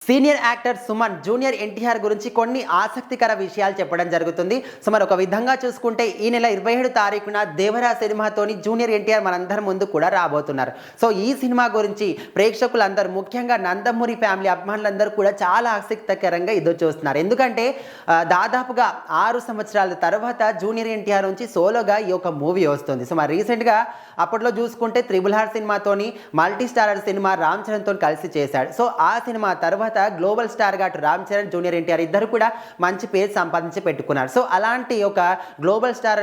Senior actor Suman junior NTR గురించి కొన్ని ఆసక్తికర విషయాలు చెప్పడం జరుగుతుంది. సో మరి ఒక విధంగా చూసుకుంటే ఈ నెల 27 తారీఖున దేవరా సినిమాతోని జూనియర్ ఎన్టీఆర్ మనందరి ముందు కూడా రాబోతున్నారు. సో ఈ సినిమా గురించి ప్రేక్షకులందరూ ముఖ్యంగా నందమూరి ఫ్యామిలీ అభిమానులందరూ కూడా చాలా ఆసక్తికరంగా ఎదురు చూస్తున్నారు. ఎందుకంటే దాదాపుగా 6 సంవత్సరాల తర్వాత జూనియర్ ఎన్టీఆర్ నుంచి సోలోగా ఈ యొక్క మూవీ వస్తుంది. సో మరి రీసెంట్గా అప్పట్లో చూసుకుంటే త్రిబుల్ ఆర్ సినిమాతోని మల్టీ స్టారర్ సినిమా రామ్ చరణ్తో కలిసి చేశాడు. సో ఆ సినిమా తర్వాత గ్లోబల్ స్టార్గా అటు రామ్ చరణ్ జూనియర్ ఎన్టీఆర్ ఇద్దరు కూడా మంచి పేరు సంపాదించి పెట్టుకున్నారు. సో అలాంటి ఒక గ్లోబల్ స్టార్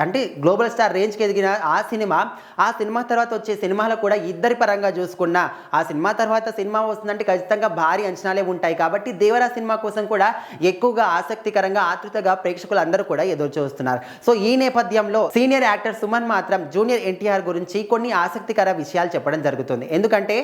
అంటే గ్లోబల్ స్టార్ రేంజ్కి ఎదిగిన ఆ సినిమా తర్వాత వచ్చే సినిమాలో కూడా ఇద్దరి పరంగా చూసుకున్న ఆ సినిమా తర్వాత సినిమా వస్తుందంటే ఖచ్చితంగా భారీ అంచనాలే ఉంటాయి. కాబట్టి దేవరా సినిమా కోసం కూడా ఎక్కువగా ఆసక్తికరంగా ఆతృతగా ప్రేక్షకులు అందరూ కూడా ఎదురు చూస్తున్నారు. సో ఈ నేపథ్యంలో సీనియర్ యాక్టర్ సుమన్ మాత్రం జూనియర్ ఎన్టీఆర్ గురించి కొన్ని ఆసక్తికర విషయాలు చెప్పడం జరుగుతుంది. ఎందుకంటే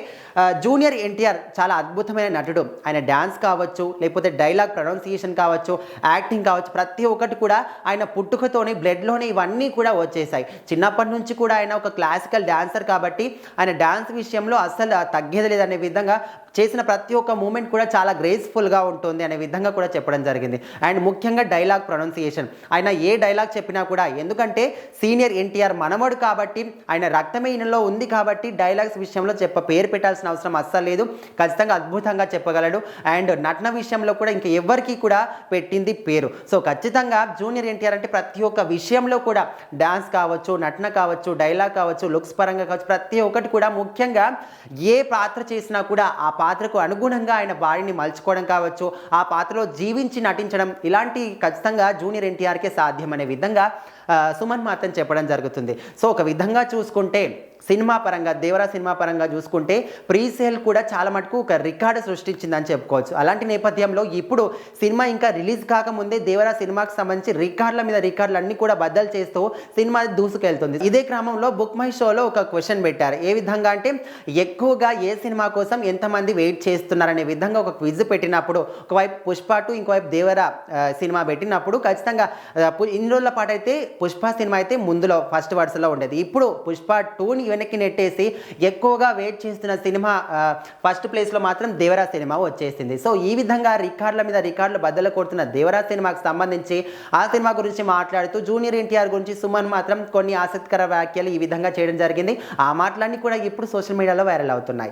జూనియర్ ఎన్టీఆర్ చాలా అద్భుతమైన నటుడు. ఆయన డ్యాన్స్ కావచ్చు, లేకపోతే డైలాగ్ ప్రొనౌన్సియేషన్ కావచ్చు, యాక్టింగ్ కావచ్చు, ప్రతి ఒక్కటి కూడా ఆయన పుట్టుకతోనే బ్లడ్లోనే ఇవన్నీ కూడా వచ్చేసాయి. చిన్నప్పటి నుంచి కూడా ఆయన ఒక క్లాసికల్ డాన్సర్ కాబట్టి ఆయన డాన్స్ విషయంలో అస్సలు తగ్గేది లేదనే విధంగా చేసిన ప్రతి ఒక్క మూమెంట్ కూడా చాలా గ్రేస్ఫుల్గా ఉంటుంది అనే విధంగా కూడా చెప్పడం జరిగింది. అండ్ ముఖ్యంగా డైలాగ్ ప్రొనౌన్సియేషన్, ఆయన ఏ డైలాగ్ చెప్పినా కూడా, ఎందుకంటే సీనియర్ ఎన్టీఆర్ మనవడు కాబట్టి ఆయన రక్తమే ఈయనలో ఉంది కాబట్టి డైలాగ్స్ విషయంలో పేరు పెట్టాల్సిన అవసరం అస్సలు లేదు. ఖచ్చితంగా అద్భుతంగా చెప్పగలడు. అండ్ నటన విషయంలో కూడా ఇంకా ఎవరికి కూడా పెట్టింది పేరు. సో ఖచ్చితంగా జూనియర్ ఎన్టీఆర్ అంటే ప్రతి ఒక్క విషయంలో కూడా డాన్స్ కావచ్చు, నటన కావచ్చు, డైలాగ్ కావచ్చు, లుక్స్ పరంగా కావచ్చు, ప్రతి ఒక్కటి కూడా ముఖ్యంగా ఏ పాత్ర చేసినా కూడా ఆ పాత్రకు అనుగుణంగా ఆయన బాడీని మలుచుకోవడం కావచ్చు, ఆ పాత్రలో జీవించి నటించడం, ఇలాంటి ఖచ్చితంగా జూనియర్ ఎన్టీఆర్కే సాధ్యం అనే విధంగా సుమన్ మాత్రం చెప్పడం జరుగుతుంది. సో ఒక విధంగా చూసుకుంటే సినిమా పరంగా దేవరా సినిమా పరంగా చూసుకుంటే ప్రీ సేల్ కూడా చాలా మటుకు ఒక రికార్డు సృష్టించిందని చెప్పుకోవచ్చు. అలాంటి నేపథ్యంలో ఇప్పుడు సినిమా ఇంకా రిలీజ్ కాకముందే దేవరా సినిమాకి సంబంధించి రికార్డుల మీద రికార్డులు అన్నీ కూడా బద్దలు చేస్తూ సినిమా దూసుకెళ్తుంది. ఇదే క్రమంలో బుక్ మై షోలో ఒక క్వశ్చన్ పెట్టారు. ఏ విధంగా అంటే ఎక్కువగా ఏ సినిమా కోసం ఎంతమంది వెయిట్ చేస్తున్నారనే విధంగా ఒక క్విజ్ పెట్టినప్పుడు ఒకవైపు పుష్ప 2 ఇంకోవైపు దేవరా సినిమా పెట్టినప్పుడు ఖచ్చితంగా ఇన్ని రోజుల పాటు అయితే పుష్ప సినిమా అయితే ముందులో ఫస్ట్ వరుసలో ఉండేది. ఇప్పుడు పుష్ప 2ని వెనక్కి నెట్టేసి ఎక్కువగా వెయిట్ చేస్తున్న సినిమా ఫస్ట్ ప్లేస్లో మాత్రం దేవరా సినిమా వచ్చేసింది. సో ఈ విధంగా రికార్డుల మీద రికార్డులు బద్దలు కొడుతున్న దేవరా సినిమాకి సంబంధించి ఆ సినిమా గురించి మాట్లాడుతూ జూనియర్ ఎన్టీఆర్ గురించి సుమన్ మాత్రం కొన్ని ఆసక్తికర వ్యాఖ్యలు ఈ విధంగా చేయడం జరిగింది. ఆ మాటలన్నీ కూడా ఇప్పుడు సోషల్ మీడియాలో వైరల్ అవుతున్నాయి.